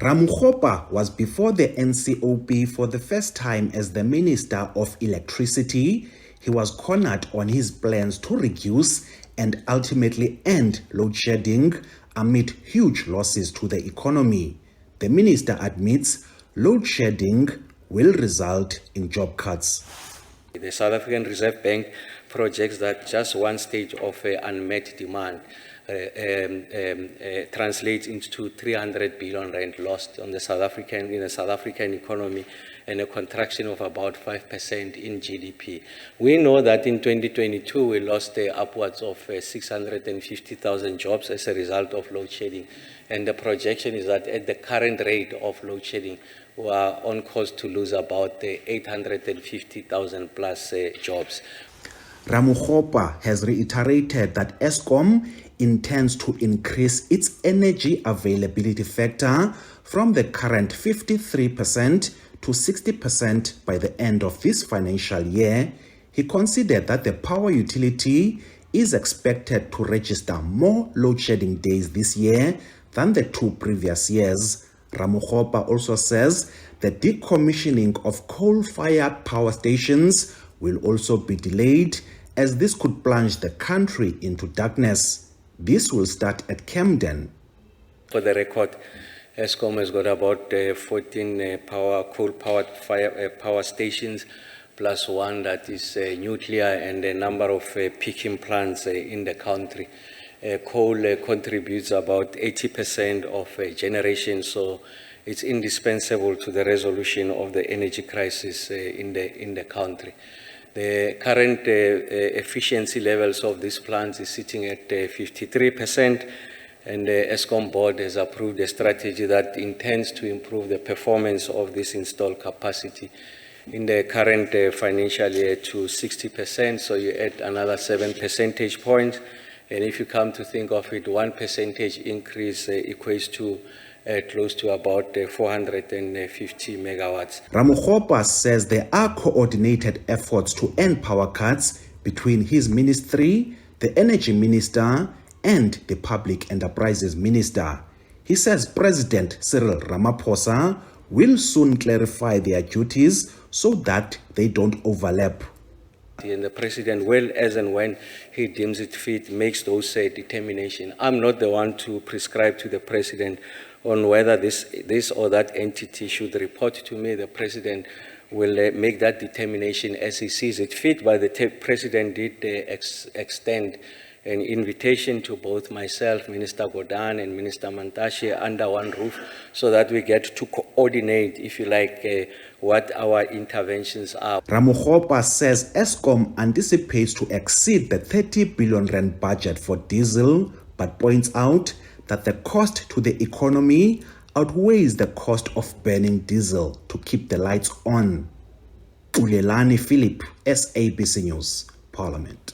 Ramokgopa was before the NCOP for the first time as the Minister of Electricity. He was cornered on his plans to reduce and ultimately end load shedding amid huge losses to the economy. The minister admits load shedding will result in job cuts. The South African Reserve Bank projects that just one stage of unmet demand translates into 300 billion rand lost on the South African economy and a contraction of about 5% in GDP. We know that in 2022 we lost upwards of 650,000 jobs as a result of load shedding, and the projection is that at the current rate of load shedding we are on course to lose about 850,000 plus jobs. Ramokgopa has reiterated that Eskom intends to increase its energy availability factor from the current 53% to 60% by the end of this financial year. He considered that the power utility is expected to register more load shedding days this year than the 2 previous years. Ramokgopa also says the decommissioning of coal-fired power stations will also be delayed, as this could plunge the country into darkness. This will start at Camden. For the record, Eskom has got about 14 coal-powered power stations, plus one that is nuclear, and a number of peaking plants in the country. Coal contributes about 80% of generation, so it's indispensable to the resolution of the energy crisis in the country. The current efficiency levels of these plants is sitting at 53%, and the Eskom board has approved a strategy that intends to improve the performance of this installed capacity in the current financial year to 60%, so you add another 7 percentage points, and if you come to think of it, 1% increase equates to close to about 450 megawatts. Ramokgopa says there are coordinated efforts to end power cuts between his ministry, the energy minister, and the public enterprises minister. He says President Cyril Ramaphosa will soon clarify their duties so that they don't overlap. And the president will, as and when he deems it fit, makes those determinations. I'm not the one to prescribe to the president on whether this or that entity should report to me. The president will make that determination as he sees it fit, but the president did extend an invitation to both myself, Minister Godan, and Minister Mantashe under one roof, so that we get to coordinate, if you like, what our interventions are. Ramokgopa says Eskom anticipates to exceed the 30 billion rand budget for diesel, but points out that the cost to the economy outweighs the cost of burning diesel to keep the lights on. Ulelani Philip, SABC News, Parliament.